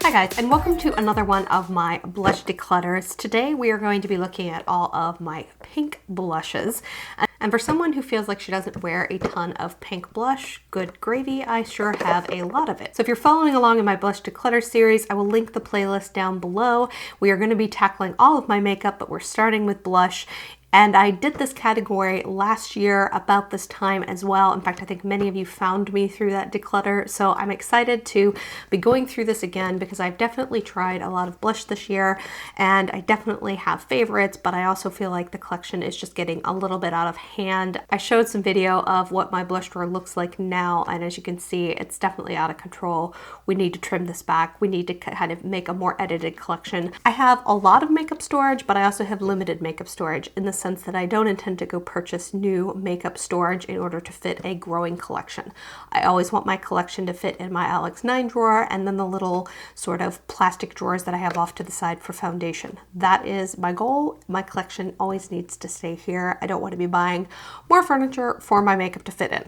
Hi guys, and welcome to another one of my blush declutters. Today we are going to be looking at all of my pink blushes. And for someone who feels like she doesn't wear a ton of pink blush, good gravy, I sure have a lot of it. So if you're following along in my Blush Declutter series, I will link the playlist down below. We are going to be tackling all of my makeup, but we're starting with blush. And I did this category last year about this time as well. In fact, I think many of you found me through that declutter. So I'm excited to be going through this again because I've definitely tried a lot of blush this year and I definitely have favorites, but I also feel like the collection is just getting a little bit out of hand. I showed some video of what my blush drawer looks like now, and as you can see, it's definitely out of control. We need to trim this back. We need to kind of make a more edited collection. I have a lot of makeup storage, but I also have limited makeup storage in the sense that I don't intend to go purchase new makeup storage in order to fit a growing collection. I always want my collection to fit in my Alex 9 drawer and then the little sort of plastic drawers that I have off to the side for foundation. That is my goal. My collection always needs to stay here. I don't want to be buying more furniture for my makeup to fit in.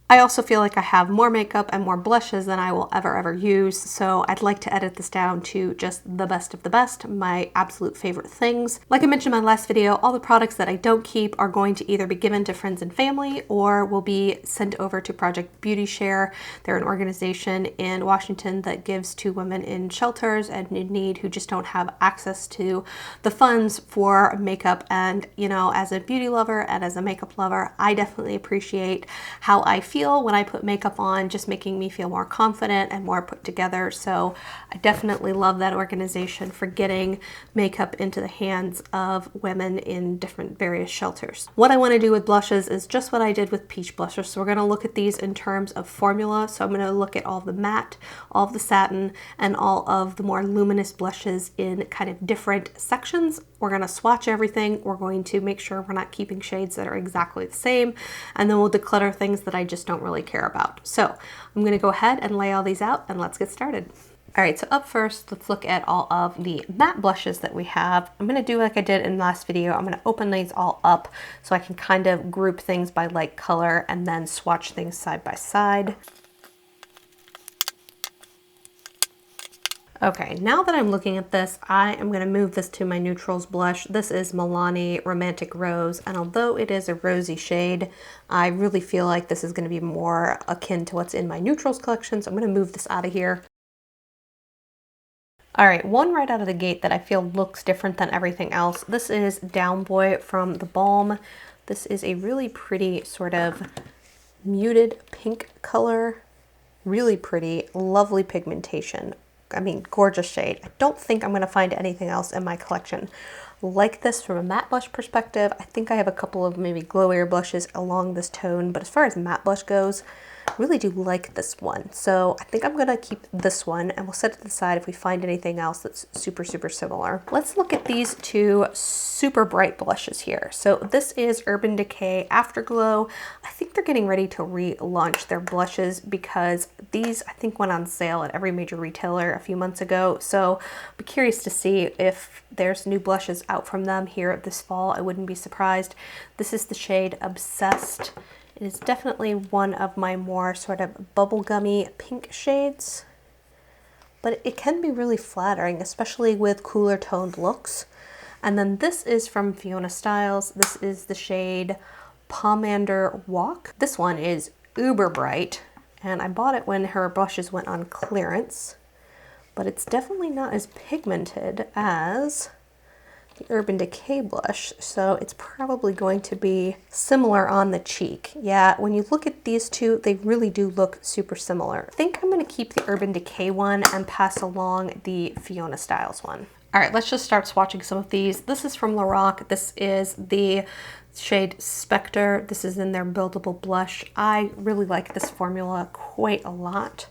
I also feel like I have more makeup and more blushes than I will ever use, so I'd like to edit this down to just the best of the best, my absolute favorite things. Like I mentioned in my last video, all the products that I don't keep are going to either be given to friends and family or will be sent over to Project Beauty Share. They're an organization in Washington that gives to women in shelters and in need who just don't have access to the funds for makeup. And you know, as a beauty lover and as a makeup lover, I definitely appreciate how I feel when I put makeup on, just making me feel more confident and more put together. So I definitely love that organization for getting makeup into the hands of women in different various shelters. What I want to do with blushes is just what I did with peach blushes. So we're going to look at these in terms of formula. So I'm going to look at all the matte, all of the satin, and all of the more luminous blushes in kind of different sections. We're going to swatch everything. We're going to make sure we're not keeping shades that are exactly the same. And then we'll declutter things that I just don't really care about. So I'm going to go ahead and lay all these out and let's get started. All right, so up first, let's look at all of the matte blushes that we have. I'm going to do like I did in the last video. I'm going to open these all up so I can kind of group things by light color and then swatch things side by side. Okay, now that I'm looking at this, I am going to move this to my neutrals blush. This is Melon Romantic Rose, and although it is a rosy shade, I really feel like this is going to be more akin to what's in my neutrals collection, so I'm going to move this out of here. All right, one right out of the gate that I feel looks different than everything else. This is Down Boy from the Balm. This is a really pretty sort of muted pink color. Really pretty, lovely pigmentation. I mean, gorgeous shade. I don't think I'm going to find anything else in my collection like this from a matte blush perspective. I think I have a couple of maybe glowier blushes along this tone, but as far as matte blush goes, I really do like this one. So I think I'm going to keep this one and we'll set it to the side if we find anything else that's super similar. Let's look at these two super bright blushes here. So this is Urban Decay Afterglow. I think they're getting ready to relaunch their blushes because these I think went on sale at every major retailer a few months ago. So I'll be curious to see if there's new blushes out from them here this fall. I wouldn't be surprised. This is the shade Obsessed. It is definitely one of my more sort of bubblegummy pink shades, but it can be really flattering, especially with cooler toned looks. And then this is from Fiona Stiles. This is the shade Pomander Walk. This one is uber bright, and I bought it when her brushes went on clearance, but it's definitely not as pigmented as the Urban Decay blush, so it's probably going to be similar on the cheek. Yeah, when you look at these two, they really do look super similar. I think I'm going to keep the Urban Decay one and pass along the Fiona Stiles one. All right, let's just start swatching some of these. This is from Lorac. This is the shade Spectra. This is in their Buildable blush. I really like this formula quite a lot.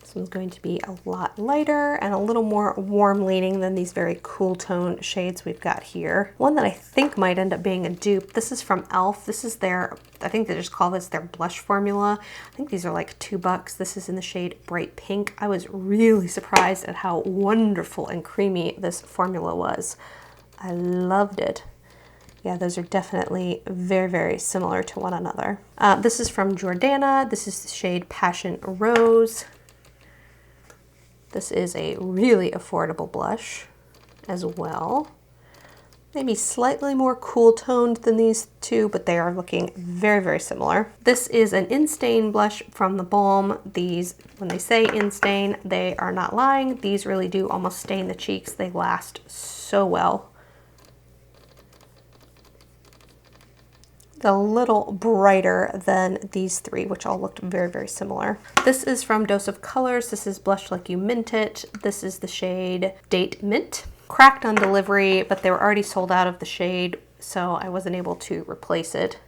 This one's going to be a lot lighter and a little more warm leaning than these very cool tone shades we've got here. One that I think might end up being a dupe. This is from e.l.f. This is their, I think they just call this their blush formula. I think these are like $2. This is in the shade Bright Pink. I was really surprised at how wonderful and creamy this formula was. I loved it. Yeah, those are definitely very similar to one another. This is from Jordana. This is the shade Passion Rose. This is a really affordable blush as well. Maybe slightly more cool toned than these two, but they are looking very, very similar. This is an Instain blush from the Balm. These, when they say Instain, they are not lying. These really do almost stain the cheeks. They last so well. A little brighter than these three, which all looked very, very similar. This is from Dose of Colors. This is Blush Like You Mint It. This is the shade Date Mint. Cracked on delivery, but they were already sold out of the shade, so I wasn't able to replace it.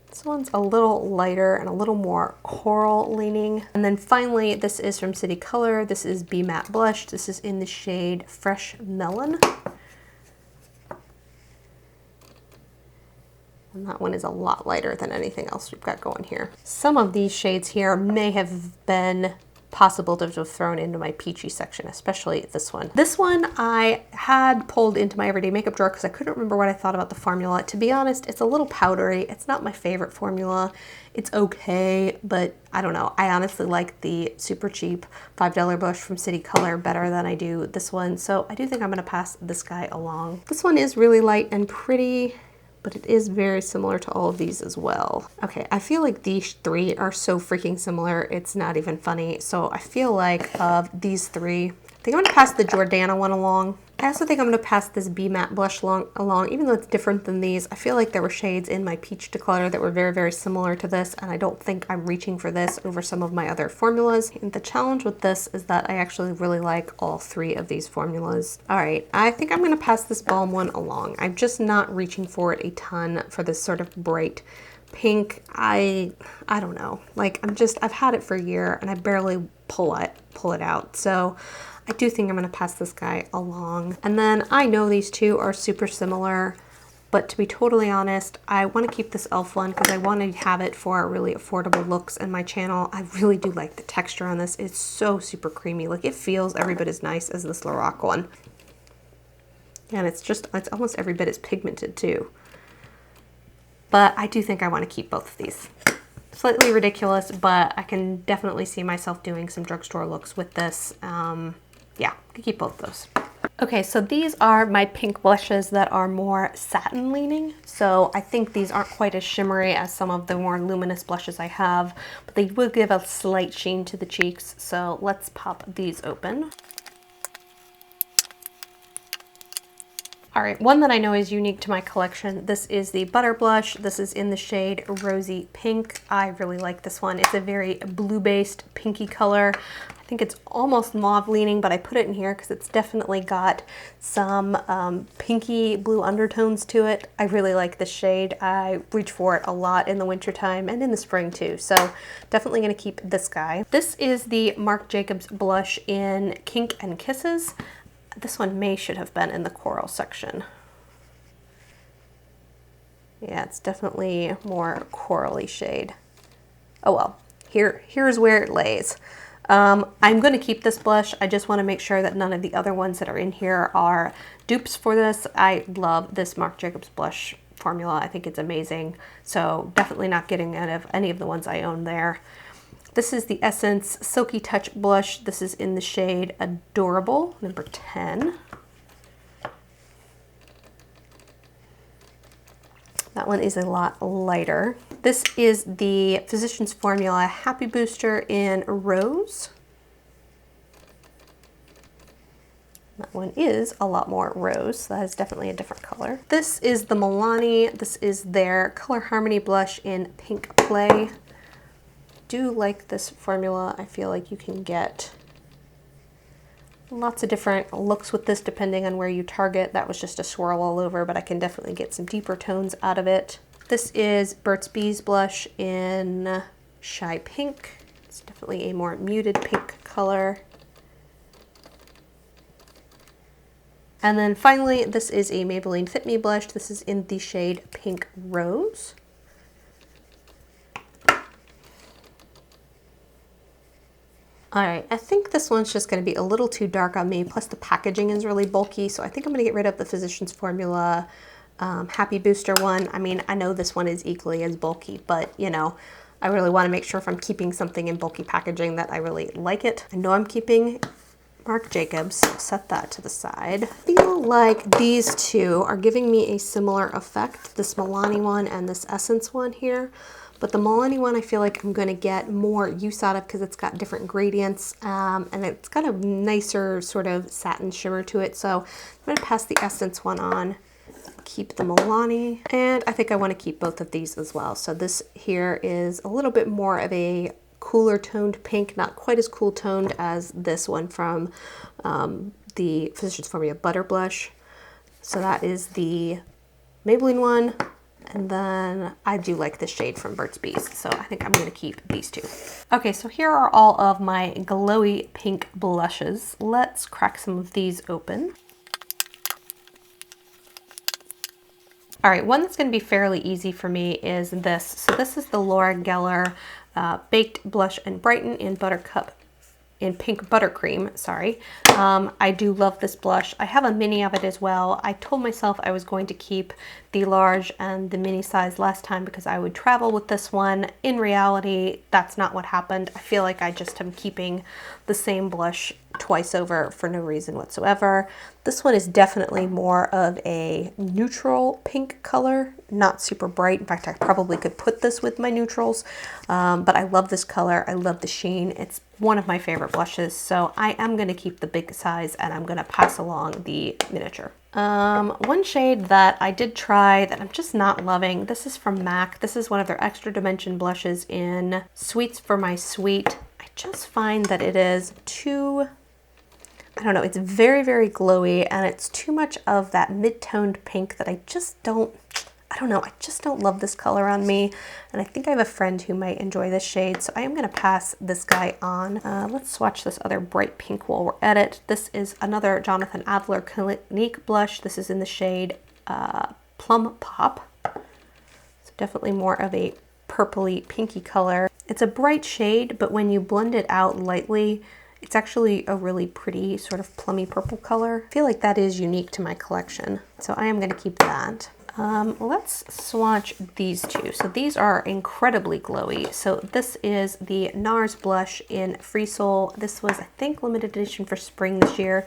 This one's a little lighter and a little more coral leaning. And then finally, this is from City Color. This is Be Matte Blush. This is in the shade Fresh Melon. And that one is a lot lighter than anything else we've got going here. Some of these shades here may have been possible to have thrown into my peachy section, especially this one. This one I had pulled into my everyday makeup drawer because I couldn't remember what I thought about the formula. To be honest, it's a little powdery. It's not my favorite formula. It's okay, but I don't know. I honestly like the super cheap $5 blush from City Color better than I do this one. So I do think I'm gonna pass this guy along. This one is really light and pretty, but it is very similar to all of these as well. Okay, I feel like these three are so freaking similar, it's not even funny. So I feel like of these three, I think I'm gonna pass the Jordana one along. I also think I'm gonna pass this Be Matte blush along, even though it's different than these. I feel like there were shades in my Peach Declutter that were very, very similar to this, and I don't think I'm reaching for this over some of my other formulas. And the challenge with this is that I actually really like all three of these formulas. All right, I think I'm gonna pass this Balm one along. I'm just not reaching for it a ton for this sort of bright pink. I don't know, like I've had it for a year and I barely pull it out. So I do think I'm gonna pass this guy along. And then I know these two are super similar, but to be totally honest, I wanna keep this e.l.f. one because I wanna have it for really affordable looks in my channel. I really do like the texture on this. It's so super creamy. Like it feels every bit as nice as this Lorac one. And it's almost every bit as pigmented too. But I do think I wanna keep both of these. Slightly ridiculous, but I can definitely see myself doing some drugstore looks with this. Yeah, I could keep both those. Okay, so these are my pink blushes that are more satin leaning. So I think these aren't quite as shimmery as some of the more luminous blushes I have, but they will give a slight sheen to the cheeks. So let's pop these open. All right, one that I know is unique to my collection. This is the Butter Blush. This is in the shade Rosy Pink. I really like this one. It's a very blue-based pinky color. I think it's almost mauve leaning, but I put it in here because it's definitely got some pinky blue undertones to it. I really like this shade. I reach for it a lot in the wintertime and in the spring too. So definitely gonna keep this guy. This is the Marc Jacobs blush in Kink and Kisses. This one should have been in the coral section. Yeah, it's definitely more corally shade. Oh well, here's where it lays. I'm going to keep this blush. I just want to make sure that none of the other ones that are in here are dupes for this. I love this Marc Jacobs blush formula. I think it's amazing. So definitely not getting out of any of the ones I own there. This is the Essence Silky Touch blush. This is in the shade Adorable, number 10. That one is a lot lighter. This is the Physicians Formula Happy Booster in Rose. That one is a lot more rose, so that is definitely a different color. This is the Milani. This is their Color Harmony blush in Pink Play. Do like this formula. I feel like you can get lots of different looks with this depending on where you target. That was just a swirl all over, but I can definitely get some deeper tones out of it. This is Burt's Bees blush in Shy Pink. It's definitely a more muted pink color. And then finally, this is a Maybelline Fit Me blush. This is in the shade Pink Rose. All right, I think this one's just gonna be a little too dark on me, plus the packaging is really bulky, so I think I'm gonna get rid of the Physicians Formula Happy Booster one. I mean, I know this one is equally as bulky, but you know, I really wanna make sure if I'm keeping something in bulky packaging that I really like it. I know I'm keeping Marc Jacobs, set that to the side. I feel like these two are giving me a similar effect, this Milani one and this Essence one here. But the Milani one I feel like I'm going to get more use out of because it's got different gradients and it's got a nicer sort of satin shimmer to it. So I'm going to pass the Essence one on, keep the Milani, and I think I want to keep both of these as well. So this here is a little bit more of a cooler toned pink, not quite as cool toned as this one from the Physicians Formula Butter Blush. So that is the Maybelline one. And then I do like this shade from Burt's Bees, so I think I'm going to keep these two. Okay, so here are all of my glowy pink blushes. Let's crack some of these open. All right, one that's going to be fairly easy for me is this. So this is the Laura Geller Baked Blush and Brighten in Buttercup, in Pink Buttercream, sorry. I do love this blush. I have a mini of it as well. I told myself I was going to keep the large and the mini size last time because I would travel with this one. In reality, that's not what happened. I feel like I just am keeping the same blush twice over for no reason whatsoever. This one is definitely more of a neutral pink color, not super bright. In fact, I probably could put this with my neutrals, but I love this color. I love the sheen. It's one of my favorite blushes, so I am going to keep the big size and I'm going to pass along the miniature. One shade that I did try that I'm just not loving, this is from MAC. This is one of their Extra Dimension blushes in Sweets for My Sweet. I just find that it is too, I don't know, it's very, very glowy and it's too much of that mid-toned pink that I just don't, I don't know, I just don't love this color on me. And I think I have a friend who might enjoy this shade, so I am going to pass this guy on. Let's swatch this other bright pink while we're at it. This is another Jonathan Adler Clinique blush. This is in the shade Plum Pop. So definitely more of a purpley pinky color. It's a bright shade, but when you blend it out lightly, it's actually a really pretty sort of plummy purple color. I feel like that is unique to my collection, so I am going to keep that. Let's swatch these two. So these are incredibly glowy. So this is the NARS blush in Free Soul. This was, I think, limited edition for spring this year.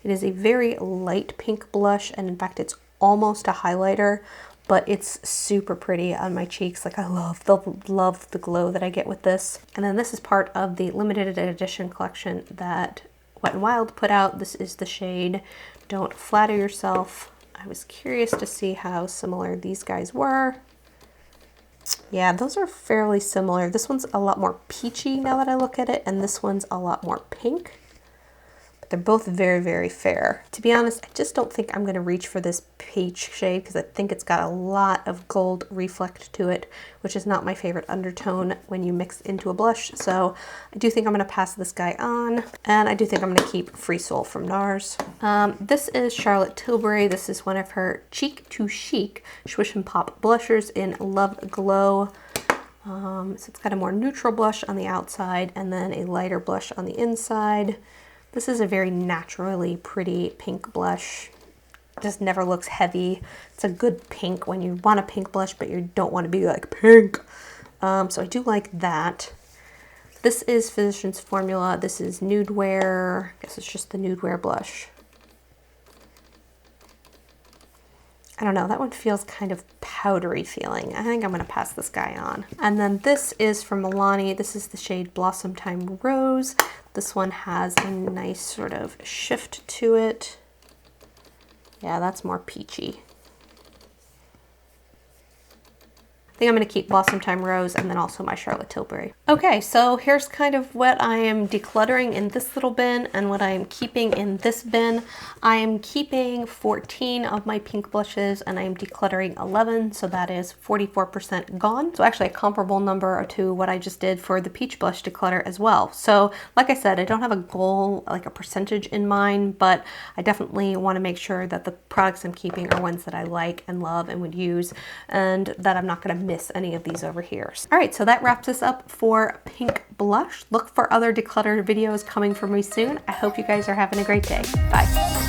It is a very light pink blush, and in fact, it's almost a highlighter, but it's super pretty on my cheeks. Like, I love the glow that I get with this. And then this is part of the limited edition collection that Wet n Wild put out. This is the shade Don't Flatter Yourself. I was curious to see how similar these guys were. Yeah, those are fairly similar. This one's a lot more peachy now that I look at it, and this one's a lot more pink. But they're both very, very fair. To be honest, I just don't think I'm going to reach for this peach shade because I think it's got a lot of gold reflect to it, which is not my favorite undertone when you mix into a blush. So I do think I'm going to pass this guy on, and I do think I'm going to keep Free Soul from NARS. This is Charlotte Tilbury. This is one of her Cheek to Chic Swish and Pop blushers in Love Glow. So it's got a more neutral blush on the outside and then a lighter blush on the inside. This is a very naturally pretty pink blush. Just never looks heavy. It's a good pink when you want a pink blush, but you don't want to be like pink. So I do like that. This is Physicians Formula. This is Nude Wear. I guess it's just the Nude Wear blush. I don't know, that one feels kind of powdery feeling. I think I'm going to pass this guy on. And then this is from Milani. This is the shade Blossom Time Rose. This one has a nice sort of shift to it. Yeah, that's more peachy. I think I'm going to keep Blossom Time Rose and then also my Charlotte Tilbury. Okay, so here's kind of what I am decluttering in this little bin and what I am keeping in this bin. I am keeping 14 of my pink blushes and I am decluttering 11, so that is 44% gone. So actually a comparable number to what I just did for the peach blush declutter as well. So like I said, I don't have a goal, like a percentage in mind, but I definitely want to make sure that the products I'm keeping are ones that I like and love and would use, and that I'm not going to miss any of these over here. All right, so that wraps us up for pink blush. Look for other declutter videos coming from me soon. I hope you guys are having a great day. Bye.